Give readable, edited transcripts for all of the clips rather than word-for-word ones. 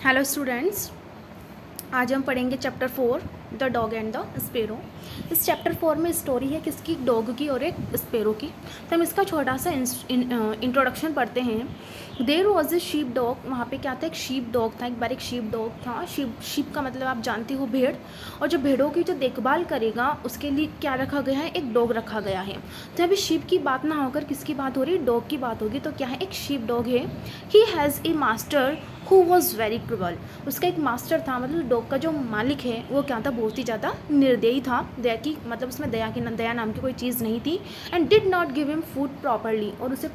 Hello students, आज हम पढ़ेंगे chapter 4 the dog and the sparrow. इस चैप्टर 4 में स्टोरी है किसकी, डॉग की और एक स्पेरो की। तो हम इसका छोटा सा इंट्रोडक्शन पढ़ते हैं। There was a sheep dog. वहाँ पे क्या था, एक शीप डॉग था। एक बार एक शीप डॉग था। शीप का मतलब आप जानते हो भेड़। और जो भेड़ों की जो देखभाल करेगा उसके लिए क्या रखा गया है, एक डॉग रखा गया है। तो अभी शीप की बात ना होकर किसकी बात हो रही है, डॉग की बात होगी। तो क्या है, एक शीप डॉग है। He has a master who was very cruel. उसका एक मास्टर था, मतलब डॉग का जो मालिक है वो क्या था, बहुत ही ज़्यादा निर्दयी था। दया की मतलब उसमें दया नाम की कोई चीज़ नहीं थी। And did not give him food properly. और उसे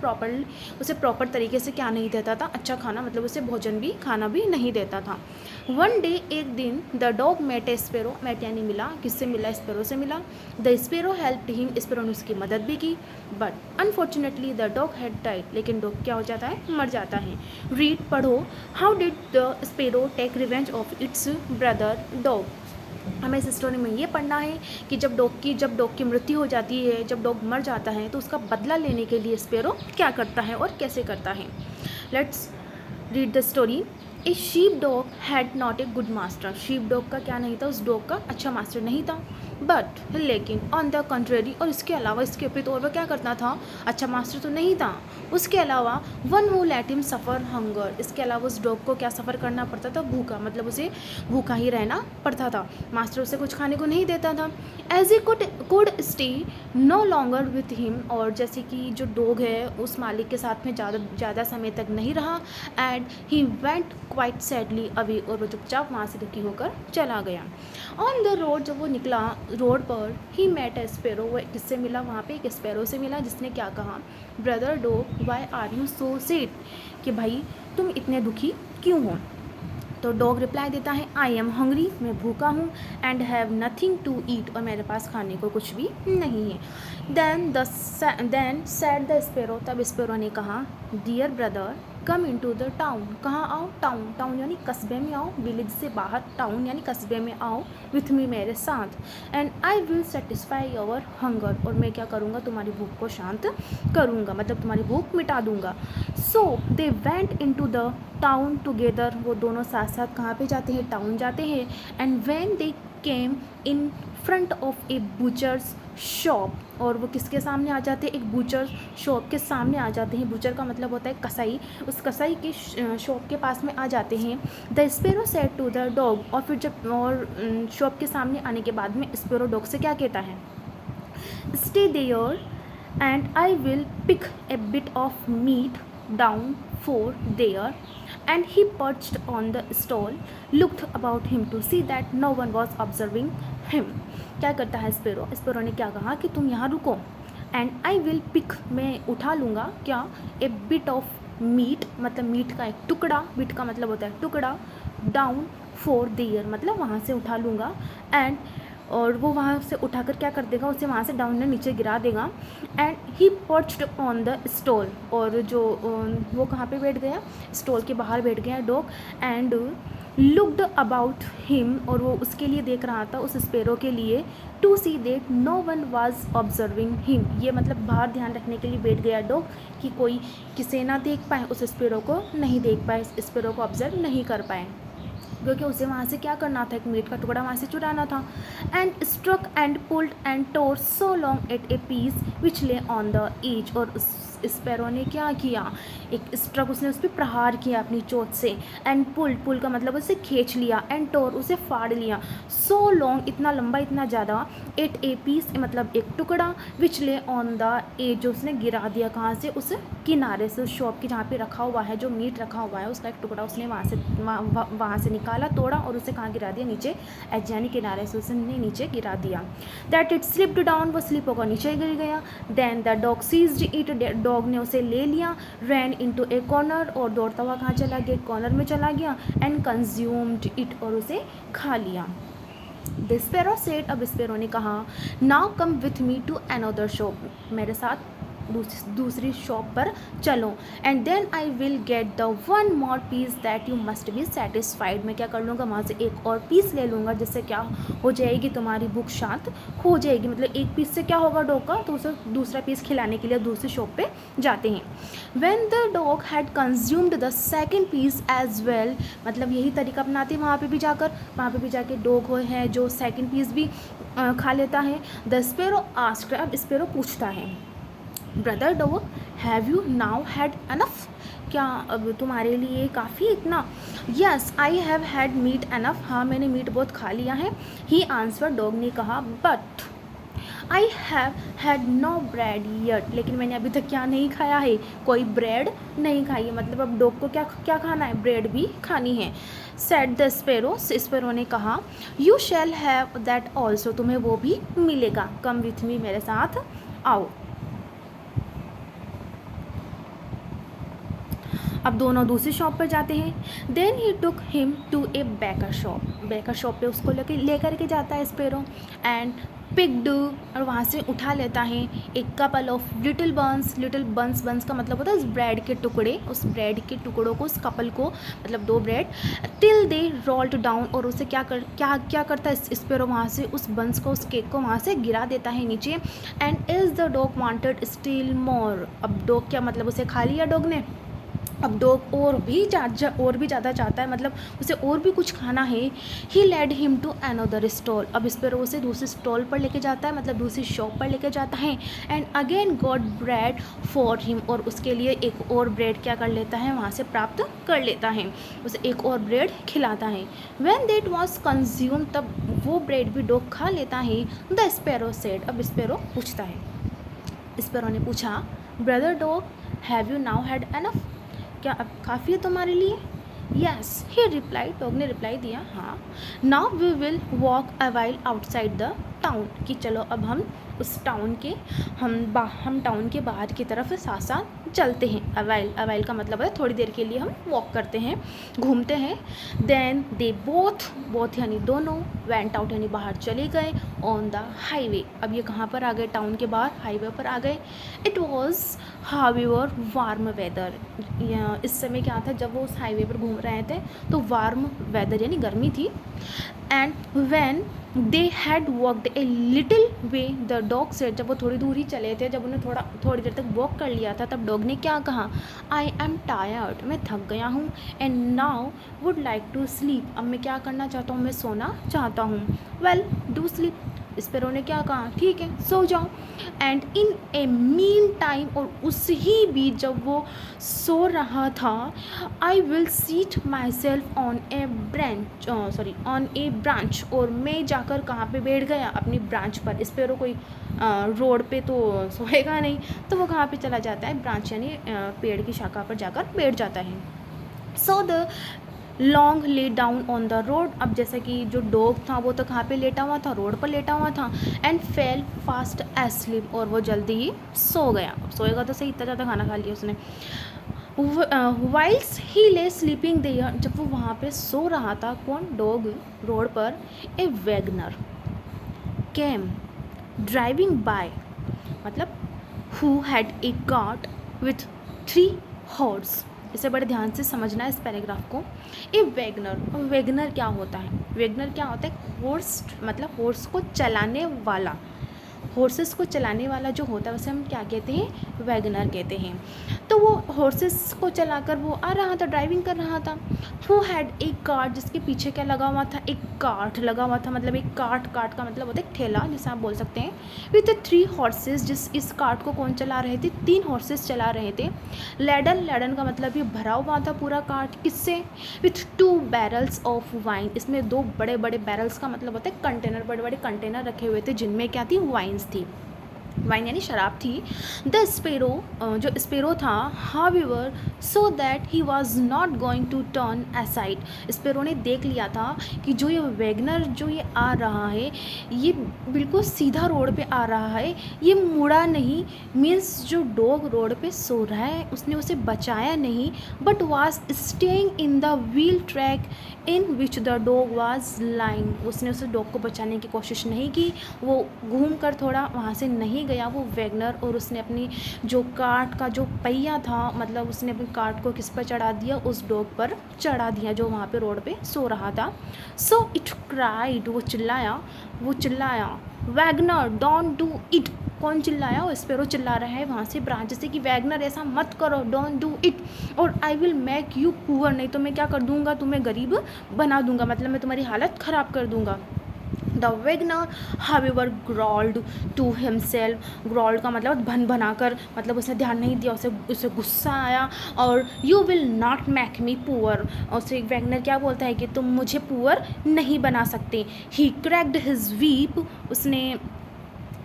प्रॉपर तरीके से क्या नहीं देता था, अच्छा खाना, मतलब उसे भोजन भी, खाना भी नहीं देता था। वन डे, एक दिन, the dog met a sparrow. Met यानी मिला, किससे मिला, स्पेरो से मिला। The sparrow helped him. Sparrow ने उसकी मदद भी की। But unfortunately the dog had died. लेकिन डॉग क्या हो जाता है, मर जाता है। रीड, पढ़ो। How did the sparrow take revenge of its brother dog. हमें इस स्टोरी में ये पढ़ना है कि जब डॉग की मृत्यु हो जाती है, जब डॉग मर जाता है, तो उसका बदला लेने के लिए स्पेरो क्या करता है और कैसे करता है। Let's read the story. A sheep dog had not a good master. Sheep dog का क्या नहीं था, उस डॉग का अच्छा मास्टर नहीं था। बट लेकिन ऑन द कंट्रेरी, और इसके अलावा, इसके विपरीत, और वह क्या करता था, अच्छा मास्टर तो नहीं था, उसके अलावा one who let him suffer hunger. इसके अलावा उस डॉग को क्या सफ़र करना पड़ता था, भूखा, मतलब उसे भूखा ही रहना पड़ता था। मास्टर उसे कुछ खाने को नहीं देता था। As a could stay no longer with him. और जैसे कि जो डॉग है उस मालिक के साथ में ज़्यादा समय तक नहीं रहा। And he went quite sadly away. और वो चुपचाप वहाँ से दुखी होकर चला गया। ऑन द रोड, जब वो निकला रोड पर, ही मेट ए स्पेरो। वो किससे मिला, वहाँ पे एक स्पेरो से मिला, जिसने क्या कहा, brother dog why are you so sad, कि भाई तुम इतने दुखी क्यों हो। तो डॉग रिप्लाई देता है, आई एम हंग्री, मैं भूखा हूँ। And have nothing to eat, और मेरे पास खाने को कुछ भी नहीं है। Then said the sparrow. तब स्पेरो ने कहा, dear brother come into the town. कहाँ आओ, टाउन। टाउन यानी कस्बे में आओ, विलेज से बाहर, टाउन यानी कस्बे में आओ, विथ मी, मेरे साथ। And I will satisfy your hunger, और मैं क्या करूँगा, तुम्हारी भूख को शांत करूँगा, मतलब तुम्हारी भूख मिटा दूँगा। So they went into the town together. वो दोनों साथ साथ कहाँ पे जाते हैं, टाउन जाते हैं। And when they came in front of a butcher's shop. और वो किसके सामने आ जाते हैं, एक बूचर शॉप के सामने आ जाते हैं। बूचर का मतलब होता है कसाई। उस कसाई की शॉप के पास में आ जाते हैं। The sparrow said to the dog. और फिर जब शॉप के सामने आने के बाद में स्पेरो डॉग से क्या कहता है, stay there and I will pick a bit of meat down for there. And he perched on the stall, looked about him to see that no one was observing him. क्या करता है sparrow, sparrow ने क्या कहा कि तुम यहाँ रुको, एंड आई विल पिक, मैं उठा लूँगा क्या, ए बिट ऑफ मीट, मतलब मीट का एक टुकड़ा, बिट का मतलब होता है टुकड़ा, डाउन फॉर देयर मतलब वहाँ से उठा लूँगा। एंड और वो वहाँ से उठाकर क्या कर देगा, उसे वहाँ से डाउन में नीचे गिरा देगा। And he perched on the stall. और जो वो कहाँ पे बैठ गया, स्टॉल के बाहर बैठ गया dog. And looked about him, और वो उसके लिए देख रहा था, उस स्पेरो के लिए, to see that no one was observing him. ये मतलब बाहर ध्यान रखने के लिए बैठ गया डॉग, कि कोई किसे ना देख पाए, उस स्पेरो को नहीं देख पाए, स्पेरो को ऑब्जर्व नहीं कर पाए, क्योंकि उसे वहाँ से क्या करना था, एक मीट का टुकड़ा वहाँ से चुराना था। And struck and pulled and tore so long at a piece which lay on the age. और उस स्पैरो ने क्या किया, एक स्ट्रक, उसने उस पर प्रहार किया अपनी चोट से। एंड पुल का मतलब उसे खींच लिया। एंड टोर, उसे फाड़ लिया। सो लॉन्ग, इतना लंबा, इतना ज़्यादा। एट ए पीस मतलब एक टुकड़ा, विच ले ऑन द एज, जो उसने गिरा दिया कहाँ से, उस किनारे से, उस शॉप की जहाँ पे रखा हुआ है, जो मीट रखा हुआ है उसका एक टुकड़ा उसने वहाँ से निकाला, तोड़ा, और उसे कहाँ गिरा दिया, नीचे, एज यानी किनारे से उसने नीचे गिरा दिया। दैट इट स्लिप्ड डाउन, वो स्लिप होकर नीचे गिर गया। Then the dog seized it, dog ने उसे ले लिया। रैन इनटू ए कॉर्नर, और दौड़ता हुआ कहाँ चला गया, कॉर्नर में चला गया। एंड कंज्यूम्ड इट, और उसे खा लिया। द स्पेरो सेड, अब स्पेरो ने कहा, now come with me to another shop, मेरे साथ दूसरी शॉप पर चलो, and then I will get the one more piece that you must be satisfied. मैं क्या कर लूँगा, वहाँ से एक और पीस ले लूँगा, जिससे क्या हो जाएगी, तुम्हारी भूख शांत हो जाएगी। मतलब एक पीस से क्या होगा डॉग का, तो उसे दूसरा पीस खिलाने के लिए दूसरी शॉप पे जाते हैं। When the dog had consumed the second piece as well, मतलब यही तरीका अपनाते हैं वहाँ पे भी जाके डॉग है जो सेकेंड पीस भी खा लेता है। द स्पैरो आस्क्ड, अब स्पैरो पूछता है, brother dog have you now had enough, क्या अब तुम्हारे लिए काफ़ी इतना? Yes I have had meat enough, हाँ मैंने मीट बहुत खा लिया है। ही आंसर, डॉग ने कहा, but I have had no bread yet, लेकिन मैंने अभी तक क्या नहीं खाया है, कोई ब्रेड नहीं खाई है। मतलब अब डॉग को क्या क्या खाना है, ब्रेड भी खानी है। सेड द स्पैरो, स्पैरो ने कहा, you shall have that also, तुम्हें वो भी मिलेगा, कम विथ मी, मेरे साथ आओ। अब दोनों दूसरी शॉप पर जाते हैं। Then he took him to a baker shop पे उसको लेकर के जाता है स्पैरो, एंड पिक्ड, और वहाँ से उठा लेता है एक कपल ऑफ लिटिल बंस का मतलब होता है उस ब्रेड के टुकड़े, उस ब्रेड के टुकड़ों को, उस कपल को, मतलब 2 ब्रेड, टिल दे रोल्ड डाउन, और उसे क्या करता है स्पैरो, वहाँ से उस बंस को, उस केक को वहाँ से गिरा देता है नीचे। And is the dog wanted still more, अब डॉग क्या, मतलब उसे खा लिया डॉग ने, अब डॉग और भी ज़्यादा चाहता है, मतलब उसे और भी कुछ खाना है। He led him to another stall, अब इस पर उसे दूसरे स्टॉल पर लेके जाता है, मतलब दूसरी शॉप पर लेके जाता है। And again got bread for him, और उसके लिए एक और ब्रेड क्या कर लेता है, वहाँ से प्राप्त कर लेता है, उसे एक और ब्रेड खिलाता है। व्हेन दैट वाज कंज्यूम, तब वो ब्रेड भी डॉग खा लेता है। द स्पैरो सेड, अब स्पैरो पूछता है, स्पैरो ने पूछा, brother dog have you now had enough, क्या अब काफ़ी है तुम्हारे लिए? यस ही रिप्लाई, डॉग ने रिप्लाई दिया, हाँ। Now we will walk a while outside the town, कि चलो अब हम उस टाउन के हम टाउन के बाहर की तरफ साथ साथ चलते हैं। अवाइल का मतलब है थोड़ी देर के लिए हम वॉक करते हैं, घूमते हैं। देन दे बोथ यानी दोनों, वेंट आउट यानी बाहर चले गए, ऑन द हाईवे, अब ये कहाँ पर आ गए, टाउन के बाहर हाईवे पर आ गए। It was however warm weather, इस समय क्या था, जब वो उस हाईवे पर घूम रहे थे तो वार्म वेदर यानी गर्मी थी। And when they had walked a little way, the dog said, जब वो थोड़ी दूर ही चले थे, जब उन्हें थोड़ी देर तक वॉक कर लिया था, तब डॉग ने क्या कहा, आई एम टायर्ड, मैं थक गया हूँ। And now would like to sleep, अब मैं क्या करना चाहता हूँ, मैं सोना चाहता हूँ। वेल डू स्लीप, स्पैरो ने क्या कहा, ठीक है सो जाओ। And in A mean time, और उस ही बीच जब वो सो रहा था, I will seat my self on A branch, और मैं जाकर कहाँ पे बैठ गया, अपनी ब्रांच पर। स्पैरो कोई रोड पे तो सोएगा नहीं, तो वो कहाँ पे चला जाता है, ब्रांच यानी पेड़ की शाखा पर जाकर बैठ जाता है। So the long lay down on the road, अब जैसे कि जो डॉग था वो तो कहाँ पे लेटा हुआ था, रोड पर लेटा हुआ था। एंड फेल फास्ट एस्लीप, और वो जल्दी ही सो गया। अब सोएगा तो सही, इतना ज़्यादा खाना खा लिया उसने। वाइल्स ही ले स्लीपिंग देयर, जब वो वहाँ पे सो रहा था, कौन, डॉग, रोड पर, ए वैगनर केम ड्राइविंग बाय, मतलब who had a cart with 3 horse, इसे बड़े ध्यान से समझना है इस पैराग्राफ को। ए वैगनर क्या होता है, वैगनर क्या होता है, हॉर्स मतलब हॉर्स को चलाने वाला, हॉर्सेस को चलाने वाला जो होता है उसे हम क्या कहते हैं, वैगनर कहते हैं। तो वो हॉर्सेस को चलाकर वो आ रहा था, ड्राइविंग कर रहा था। हु हैड एक कार्ट, जिसके पीछे क्या लगा हुआ था, एक कार्ट लगा हुआ था, मतलब एक कार्ट का मतलब होता है एक ठेला, जिसे आप बोल सकते हैं। विथ 3 हॉर्सेस, इस कार्ट को कौन चला रहे थे, 3 हॉर्सेस चला रहे थे। लैडन का मतलब ये भरा हुआ था पूरा कार्ट, किससे, विथ 2 बैरल्स ऑफ वाइन, इसमें 2 बड़े बड़े बैरल्स का मतलब होता है कंटेनर, बड़े बड़े कंटेनर रखे हुए थे, जिनमें क्या थी, वाइन्स थी, वाइन यानी शराब थी। द स्पैरो, जो स्पैरो था, however so that he was not going to turn aside, sparrow ने देख लिया था कि जो ये वैगनर जो ये आ रहा है, ये बिल्कुल सीधा रोड पे आ रहा है, ये मुड़ा नहीं, मीन्स जो डॉग रोड पे सो रहा है उसने उसे बचाया नहीं, but was staying in the wheel track in which the dog was lying, उसने उस डॉग को बचाने की कोशिश नहीं की, वो घूम कर थोड़ा वहाँ से नहीं गया वो वैगनर और उसने अपनी जो कार्ट का जो पहिया था, मतलब उसने अपनी कार्ट को किस पर चढ़ा दिया, उस डॉग पर चढ़ा दिया जो वहाँ पे रोड पे सो रहा था। सो इट क्राइड, वो चिल्लाया वैगनर डोंट डू इट। कौन चिल्लाया? वो स्पैरो चिल्ला रहा है वहाँ से ब्रांच से कि वैगनर ऐसा मत करो, डोंट डू इट, और I will make you poor, नहीं तो मैं क्या कर दूंगा, तुम्हें गरीब बना दूंगा, मतलब मैं तुम्हारी हालत ख़राब कर दूंगा। The wagoner however growled to himself, growled का मतलब भन भना कर, मतलब उसने ध्यान नहीं दिया, उसे गुस्सा आया, और you will not make me poor, और उसे वैगनर क्या बोलता है कि तुम मुझे पुअर नहीं बना सकते। ही क्रैक्ड हिज वीप, उसने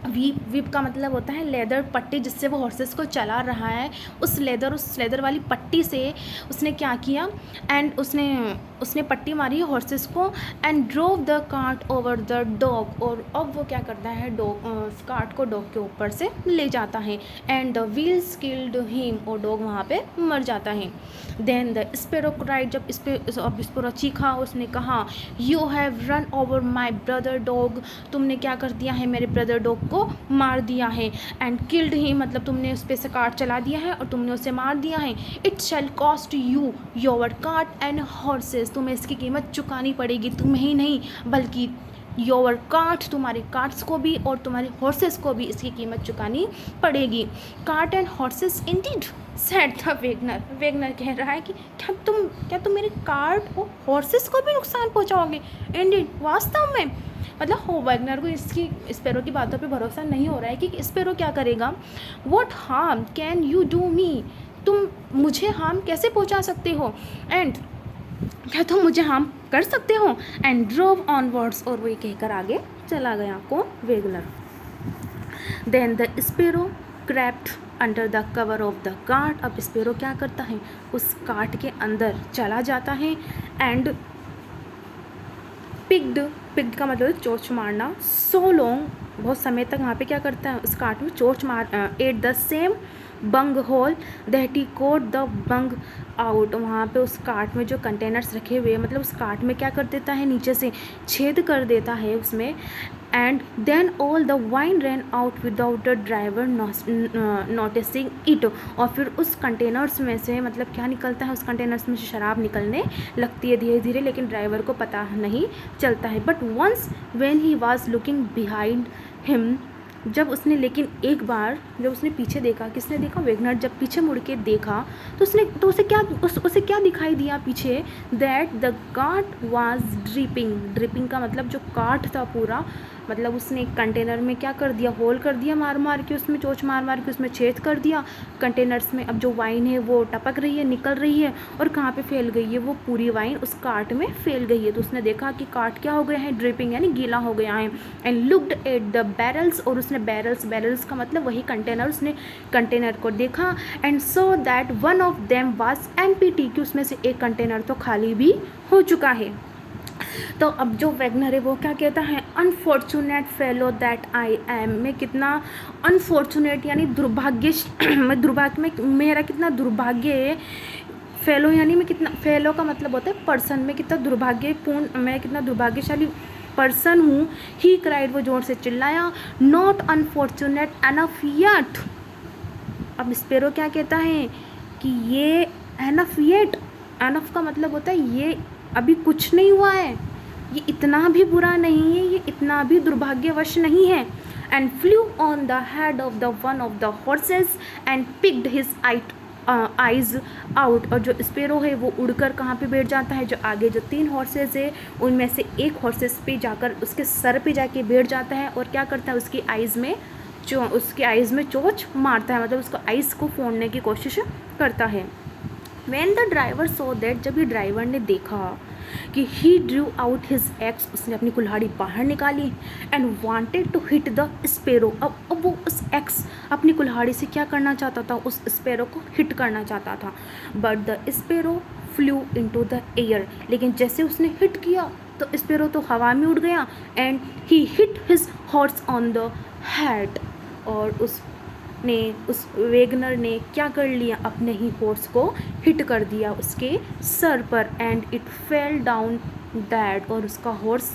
वीप का मतलब होता है लेदर पट्टी, जिससे वो हॉर्सेस को चला रहा है, उस लेदर वाली पट्टी से उसने क्या किया, एंड उसने पट्टी मारी है हॉर्सेस को, and drove the cart over the dog, और अब वो क्या करता है, कार्ट को डॉग के ऊपर से ले जाता है, and the wheels killed him, और डॉग वहाँ पे मर जाता है। देन द स्पैरो क्राइड, जब स्पैरो चीखा, उसने कहा you have run over my brother dog, तुमने क्या कर दिया है, मेरे ब्रदर डॉग को मार दिया है, एंड किल्ड ही, मतलब तुमने उस पर से कार्ट चला दिया है और तुमने उसे मार दिया है। It shall cost you your cart and horses, तुम्हें इसकी कीमत चुकानी पड़ेगी, तुम्हें ही नहीं बल्कि योर कार्ट, तुम्हारे कार्ट्स को भी और तुम्हारे हॉर्सेस को भी इसकी कीमत चुकानी पड़ेगी। Cart and horses Indeed said the Wagner कह रहा है कि क्या तुम मेरे कार्ट और हॉर्सेस को भी नुकसान पहुंचाओगे? इंडीड, वास्तव में, मतलब हो वैगनर को इसकी स्पैरो की बातों पे भरोसा नहीं हो रहा है कि स्पैरो क्या करेगा। What harm can you do me, तुम मुझे हार्म कैसे पहुंचा सकते हो, एंड क्या तुम मुझे हार्म कर सकते हो, एंड ड्रोव ऑनवर्ड्स, और वो ये कहकर आगे चला गया कौन, wagoner. Then the sparrow crept under the cover of the cart, अब स्पैरो क्या करता है, उस कार्ट के अंदर चला जाता है, एंड पिग्ड का मतलब चोंच मारना, सो लॉन्ग, बहुत समय तक वहाँ पे क्या करता है, उस कार्ट में चोंच मार, at the same bung hole that he got the bung out, वहाँ पे उस कार्ट में जो कंटेनर्स रखे हुए, मतलब उस कार्ट में क्या कर देता है, नीचे से छेद कर देता है उसमें, and then all the wine ran out without the driver noticing it, और फिर उस कंटेनर्स में से मतलब क्या निकलता है, उस कंटेनर्स में से शराब निकलने लगती है धीरे धीरे, लेकिन ड्राइवर को पता नहीं चलता है। But once when he was looking behind him, जब उसने, लेकिन एक बार जब उसने पीछे देखा, किसने देखा, वैगनर जब पीछे मुड़ के देखा तो उसे क्या दिखाई दिया पीछे, that the cart was dripping का मतलब जो कार्ट था पूरा, मतलब उसने कंटेनर में क्या कर दिया, होल कर दिया, मार के उसमें चोंच मार के उसमें छेद कर दिया कंटेनर्स में। अब जो वाइन है वो टपक रही है, निकल रही है, और कहाँ पे फैल गई है, वो पूरी वाइन उस कार्ट में फैल गई है। तो उसने देखा कि कार्ट क्या हो गया है, ड्रिपिंग यानी गीला हो गया है, and looked at the barrels, और उसने बैरल्स का मतलब वही कंटेनर, उसने कंटेनर को देखा, and so that one of them was empty, कि उसमें से एक कंटेनर तो खाली भी हो चुका है। तो अब जो वैगनर है वो क्या कहता है, unfortunate fellow that I am, मैं कितना अनफॉर्चुनेट यानी दुर्भाग्य में मेरा कितना दुर्भाग्य है, फेलो यानी मैं कितना, फेलो का मतलब होता है पर्सन, मैं कितना दुर्भाग्यपूर्ण, मैं कितना दुर्भाग्यशाली पर्सन हूँ। ही क्राइड, वो जोर से चिल्लाया, नॉट अनफॉर्चुनेट एनफ येट, अब स्पैरो क्या कहता है कि ये एनफ येट, एनफ का मतलब होता है ये अभी कुछ नहीं हुआ है, ये इतना भी बुरा नहीं है, ये इतना भी दुर्भाग्यवश नहीं है, and flu on the head of the one of the horses and picked his eyes out, और जो स्पैरो है वो उड़कर कहाँ पे बैठ जाता है, जो आगे जो 3 हॉर्सेस है उनमें से एक हॉर्सेस पे जाकर उसके सर पे जाके बैठ जाता है, और क्या करता है, उसकी आइज़ में चोंच मारता है, मतलब उसको आइज़ को फोड़ने की कोशिश करता है। When the driver saw that, जब ये ड्राइवर ने देखा कि he drew out his axe, उसने अपनी कुल्हाड़ी बाहर निकाली, and wanted to hit the sparrow, अब वो उस एक्स अपनी कुल्हाड़ी से क्या करना चाहता था, उस स्पैरो को हिट करना चाहता था, but the sparrow flew into the air, लेकिन जैसे उसने हिट किया तो स्पैरो तो हवा में उड़ गया, and he hit his horse on the head, और उस वैगनर ने क्या कर लिया, अपने ही हॉर्स को हिट कर दिया उसके सर पर, and it fell down that, और उसका हॉर्स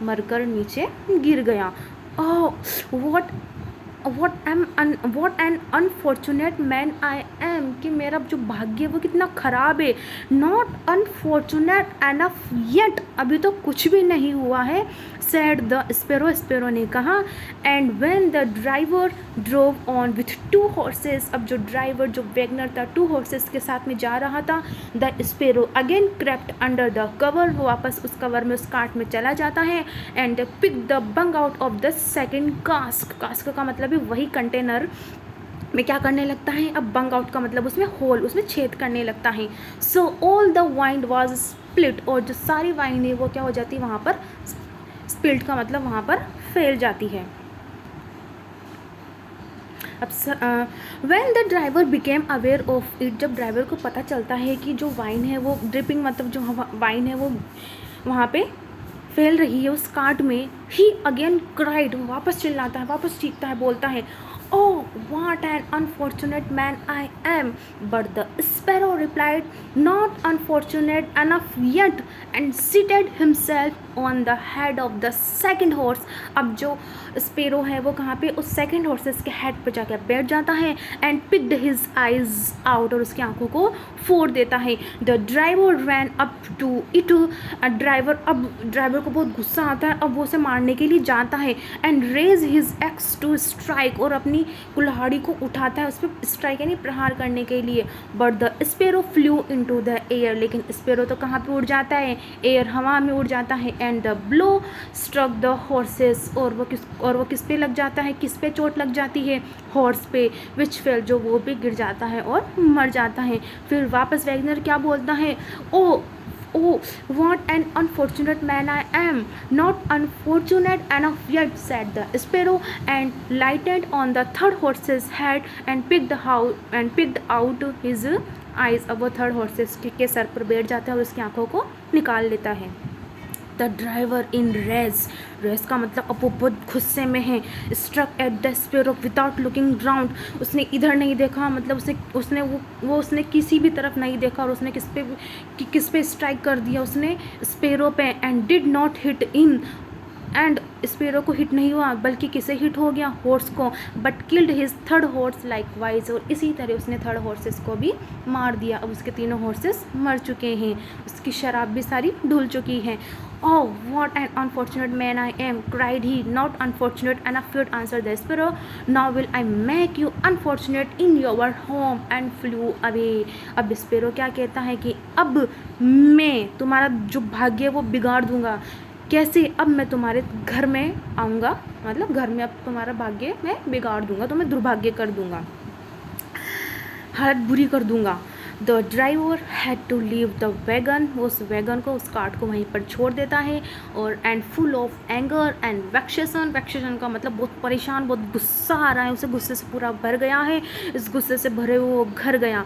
मरकर नीचे गिर गया। Oh what what an unfortunate man I M, कि मेरा जो भाग्य है वो कितना ख़राब है। नॉट अनफॉर्चुनेट एनफ येट, अभी तो कुछ भी नहीं हुआ है। सेड द स्पेरो, स्पेरो ने कहा। And when the driver drove on with 2 horses, अब जो ड्राइवर जो वैगनर था 2 हॉर्सेस के साथ में जा रहा था, the sparrow again crept under the cover, वो वापस उस कवर में, उस काट में चला जाता है। And pick the bung out of the second cask, cask का मतलब है वही कंटेनर में क्या करने लगता है, अब बंग आउट का मतलब उसमें होल, उसमें छेद करने लगता है। So all the wine was split, और जो सारी वाइन है वो क्या हो जाती है वहाँ पर, स्पिल्ट का मतलब वहाँ पर फैल जाती है। अब when the driver became aware of it, जब ड्राइवर को पता चलता है कि जो वाइन है वो ड्रिपिंग मतलब जो वाइन है वो वहाँ पे फैल रही है उस कार्ट में, ही अगेन क्राइड, वापस चिल्लाता है, वापस चीखता है, बोलता है, Oh, what an unfortunate man I am. But the sparrow replied, Not unfortunate enough yet, and seated himself on the head of the second horse. अब जो स्पेरो है वो कहाँ पे, उस सेकंड हॉर्सेस के हेड पे जाकर बैठ जाता है। And picked his eyes out, और उसकी आंखों को फोड़ देता है। The driver ran up to it, ड्राइवर को बहुत गुस्सा आता है, अब वो उसे मारने के लिए जाता है। And raise his axe to strike, और अपनी कुल्हाड़ी को उठाता है उस पर स्ट्राइक यानी प्रहार करने के लिए। But the sparrow flu into the air, लेकिन स्पेरो तो कहाँ पे उड़ जाता है, एयर, हवा में उड़ जाता है। And the blow struck the horses, और वो किस पे लग जाता है, किस पे चोट लग जाती है, हॉर्स पे, विच फेल, जो वो भी गिर जाता है और मर जाता है। फिर वापस वैगनर क्या बोलता है, Oh, what an unfortunate man I am! Not unfortunate enough yet, said the sparrow, and lighted on the third horse's head and picked out his eyes. अब वो थर्ड हॉर्सेस के सर पर बैठ जाता है और उसकी आंखों को निकाल लेता है। द ड्राइवर इन रेस का मतलब अब वो बहुत गुस्से में है। Struck at the sparrow without looking round, उसने इधर नहीं देखा, मतलब उसने किसी भी तरफ नहीं देखा, और उसने किस पे स्ट्राइक कर दिया, उसने स्पेरो पे। And did not hit in, and sparrow को हिट नहीं हुआ बल्कि किसे हिट हो गया, हॉर्स को। But killed his third horse like wise, और इसी तरह उसने थर्ड हॉर्सेस को भी मार दिया। अब उसके तीनों हॉर्सेस मर चुके हैं, उसकी शराब भी सारी धुल चुकी है। Oh, what an unfortunate man I am, cried he. Not unfortunate enough yet, answered the sparrow. Now will I make you unfortunate in your home, and flew away. अब स्पेरो क्या कहता है कि अब मैं तुम्हारा जो भाग्य है वो बिगाड़ दूंगा। कैसे, अब मैं तुम्हारे घर में आऊँगा, मतलब घर में अब तुम्हारा भाग्य मैं बिगाड़ दूंगा, तुम्हें दुर्भाग्य कर दूंगा, हालत बुरी कर दूंगा। The driver had to leave the wagon, वो उस वैगन को, उस कार्ट को वहीं पर छोड़ देता है। और and full of anger and vexation का मतलब बहुत परेशान, बहुत गुस्सा आ रहा है उसे, गुस्से से पूरा भर गया है, इस गुस्से से भरे हुए वो घर गया।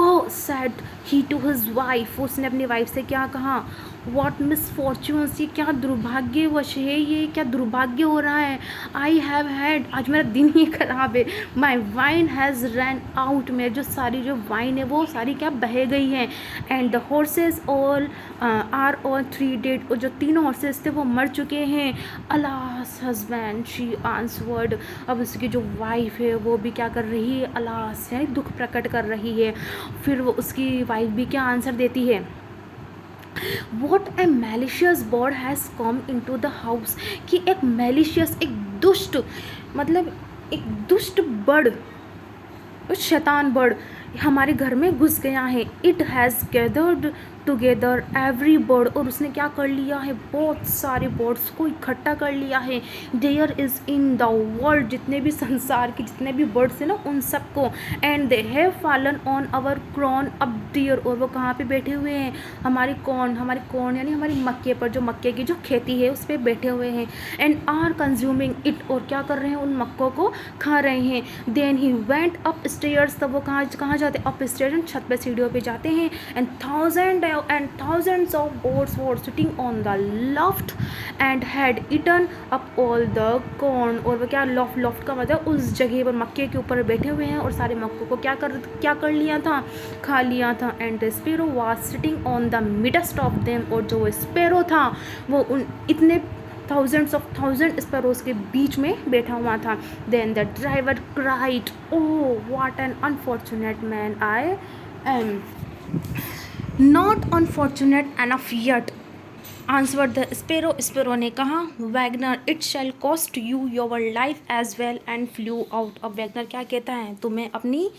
Oh said he to his wife, उसने अपनी वाइफ से क्या कहा, वॉट मिसफॉर्च्यून्स, ये क्या दुर्भाग्यवश है, ये क्या दुर्भाग्य हो रहा है। आई हैव हैड, आज मेरा दिन ही खराब है। माई वाइन हैज़ रन आउट, मेरे जो सारी जो वाइन है वो सारी क्या बह गई है। And the horses all are all 3 dead, और जो 3 हॉर्सेस थे वो मर चुके हैं। अलास हस्बैंड, शी आंसवर्ड, अब उसकी जो वाइफ है वो भी क्या कर रही है, अलास है, दुख प्रकट कर रही है। फिर वो उसकी वाइफ भी क्या आंसर देती है, What a malicious bird has come into the house, कि एक malicious, एक दुष्ट, मतलब एक दुष्ट बर्ड, शैतान बर्ड हमारे घर में घुस गया है। It has gathered together every bird, और उसने क्या कर लिया है, बहुत सारे बर्ड्स को इकट्ठा कर लिया है। There is in the world, जितने भी संसार के जितने भी बर्ड्स हैं ना उन सबको। And they have fallen on our corn up dear, और वो कहाँ पे बैठे हुए हैं, हमारी कॉर्न यानी हमारी मक्के पर, जो मक्के की जो खेती है उस पर बैठे हुए हैं। एंड आर कंज्यूमिंग इट, और क्या कर रहे हैं, उन मक्कों को खा रहे हैं। देन ही वेंट अप स्टेयर्स, तब वो कहाँ जाते, अप स्टेयर्स, छत पे सीढ़ियों पे जाते हैं। And thousands of birds were sitting on the loft and had eaten up all the corn, और वो क्या, लॉफ्ट का मतलब उस जगह पर मक्के के ऊपर बैठे हुए हैं और सारे मक्कों को क्या कर लिया था, खा लिया था। And the sparrow was sitting on the midst of them, और जो स्पेरो था वो उन इतने थाउजेंड स्पैरोज के बीच में बैठा हुआ था. Then the driver cried, oh what an unfortunate man I am. Not unfortunate enough yet, answer the sparrow. Sparrow ने कहा, wagoner it shall cost you your life as well, and flew out. अब wagoner क्या कहता है, तुम्हें अपनी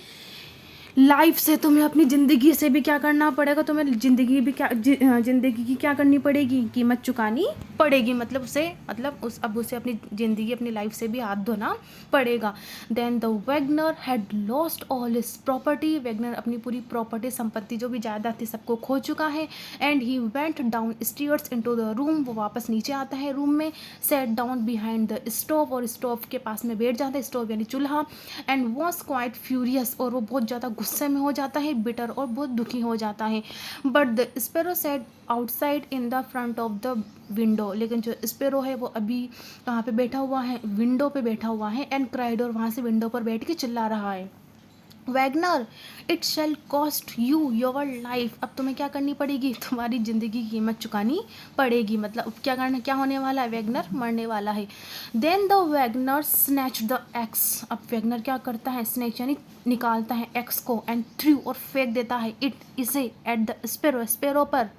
life से, तुम्हें अपनी ज़िंदगी से भी क्या करना पड़ेगा, तुम्हें ज़िंदगी भी क्या ज़िंदगी की क्या करनी पड़ेगी, कीमत चुकानी पड़ेगी. मतलब उसे, मतलब अब उसे अपनी ज़िंदगी, अपनी लाइफ से भी हाथ धोना पड़ेगा. Then the wagoner had lost all his property. Wagoner अपनी पूरी प्रॉपर्टी, संपत्ति जो भी जायदाद थी, सबको खो चुका है. And he went down stairs into the room. वो वापस नीचे आता है रूम में. Set down behind the stove, और स्टोव के पास में बैठ जाता है, स्टोव यानी चूल्हा. एंड वॉज क्वाइट फ्यूरियस, और वो बहुत ज़्यादा गुस्से में हो जाता है, बिटर, और बहुत दुखी हो जाता है. But the sparrow set outside in the front of the window. लेकिन जो स्पेरो है वो अभी कहाँ पे बैठा हुआ है, विंडो पे बैठा हुआ है. एंड क्राइड, और वहाँ से विंडो पर बैठ के चिल्ला रहा है, wagoner it shall cost you your life. अब तुम्हें क्या करनी पड़ेगी, तुम्हारी ज़िंदगी की कीमत चुकानी पड़ेगी. मतलब अब क्या करना, क्या होने वाला है, वैगनर मरने वाला है. Then the wagoner snatch the axe. अब वैगनर क्या करता है, स्नैच यानी निकालता है एक्स को, एंड थ्रू, और फेंक देता है इट, इसे, एट द स्पेरो, स्पेरो पर.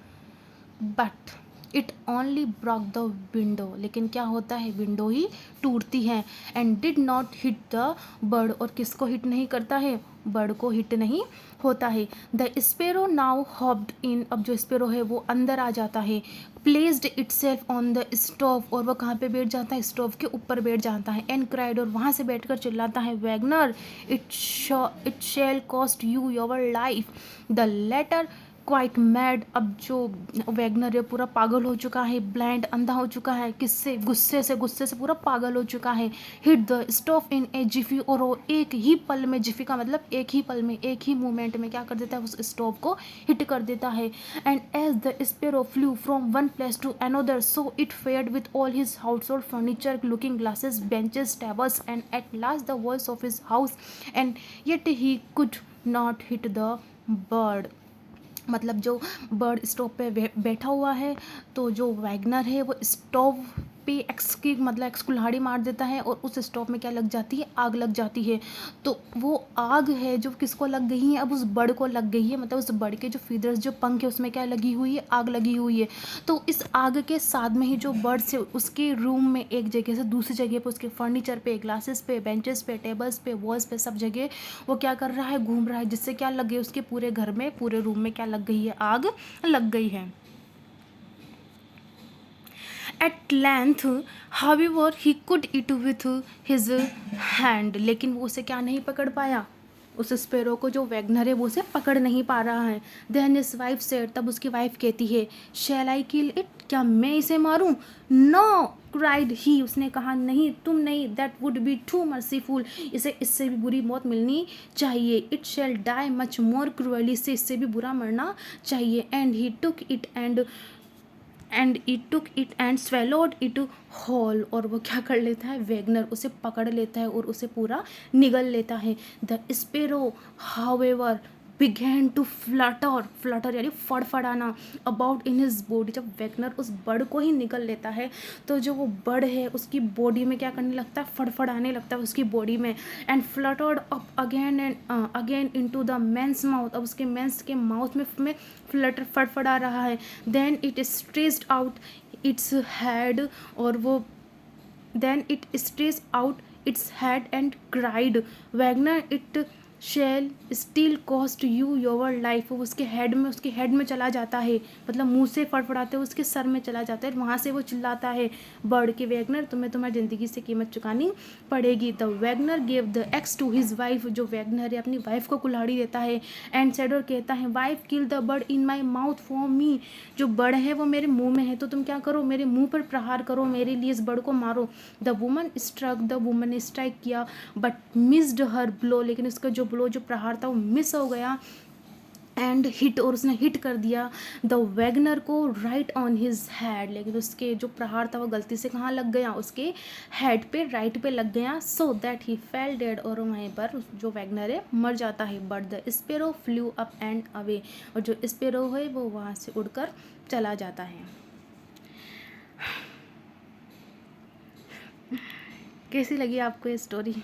But it only Brock the window. लेकिन क्या होता है, विंडो ही टूटती है. And did not hit the bird. और किसको हिट नहीं करता है, बर्ड को हिट नहीं होता है. द स्पेरो नाउ हॉप्ड इन. अब जो स्पेरो है वो अंदर आ जाता है. Placed it self on the stove. और वह कहाँ पे बैठ जाता है, स्टोव के ऊपर बैठ जाता है. एंड क्राइड, और वहाँ से बैठकर चिल्लाता है, wagoner it shall cost you your life. The latter quite mad. अब जो वैगनर है पूरा पागल हो चुका है, ब्लाइंड, अंधा हो चुका है. किससे, गुस्से से पूरा पागल हो चुका है. हिट द स्टोव इन ए जिफी. और वो एक ही पल में, जिफी का मतलब एक ही पल में, एक ही मोमेंट में क्या कर देता है, उस स्टोव को हिट कर देता है. And as the sparrow flew from one place to another, so it fared with all his household furniture, looking glasses, benches, tables, and at last the walls of his house. And yet he could not hit the bird. मतलब जो bird stove पे बैठा हुआ है, तो जो wagoner है वो स्टोव पे एक्स की, मतलब एक्स कुल्हाड़ी मार देता है, और उस स्टोव में क्या लग जाती है, आग लग जाती है. तो वो आग है जो किसको लग गई है, अब उस बर्ड को लग गई है. मतलब उस बर्ड के जो फीदर्स, जो पंख है, उसमें क्या लगी हुई है, आग लगी हुई है. तो इस आग के साथ में ही जो बर्ड्स है, उसके रूम में एक जगह से दूसरी जगह पे, उसके फर्नीचर पे, ग्लासेस पे, बेंचेस पे, टेबल्स पे, वॉल्स पे, सब जगह वो क्या कर रहा है, घूम रहा है. जिससे क्या लग गई, उसके पूरे घर में, पूरे रूम में क्या लग गई है, आग लग गई है. At length, however, he could eat with his hand. लेकिन वो उसे क्या नहीं पकड़ पाया, उस स्पेरो को जो वैगनर है वो उसे पकड़ नहीं पा रहा है. Then his wife said, तब उसकी वाइफ कहती है, Shall I kill it? क्या मैं इसे मारूं? No, cried he. उसने कहा, नहीं, तुम नहीं. That would be too merciful. इसे इससे भी बुरी मौत मिलनी चाहिए. It shall die much more cruelly. इससे भी बुरा मरना चाहिए. And he took it and swallowed it whole. और वो क्या कर लेता है, वैगनर उसे पकड़ लेता है और उसे पूरा निगल लेता है. The sparrow however began to flutter यानी फड़फड़ाना अबाउट इन हिज बॉडी. जब वैगनर उस बर्ड को ही निगल लेता है, तो जो वो बर्ड है उसकी बॉडी में क्या करने लगता है, फड़फड़ाने लगता है उसकी बॉडी में. And fluttered up again and again into the men's mouth. अब उसके मेंस के माउथ में फ्लटर, फड़फड़ा रहा है. Then it stretched out its head. और वो then it stretch out its head and cried, wagoner it shall still cost you your life. वो उसके हेड में चला जाता है, मतलब मुंह से फड़फड़ाते हुए उसके सर में चला जाता है. वहाँ से वो चिल्लाता है बर्ड के, वैगनर तुम्हें तुम्हारी ज़िंदगी से कीमत चुकानी पड़ेगी. The wagoner give the axe to his wife. जो वैगनर है अपनी वाइफ को कुल्हाड़ी देता है. एंड सेड, और कहता है, wife kill the bird in my mouth for me. जो बर्ड है वो मेरे मुंह में है, तो तुम क्या करो, मेरे मुंह पर प्रहार करो, मेरे लिए इस बर्ड को मारो. द वुमन ने स्ट्राइक किया, बट मिस्ड हर ब्लो. लेकिन उसका जो ब्लो, जो प्रहार था, वो मिस हो गया. एंड हिट, और उसने हिट कर दिया द वैगनर को राइट ऑन हिज हेड. लेकिन उसके जो प्रहार था वो गलती से कहाँ लग गया, उसके हेड पे, राइट पे लग गया. सो दैट ही फेल डेड. और वहीं पर जो वैगनर है मर जाता है. But the sparrow flu up and away. और जो स्पेरो है वो वहाँ से उड़कर चला जाता है. कैसी लगी आपको ये स्टोरी?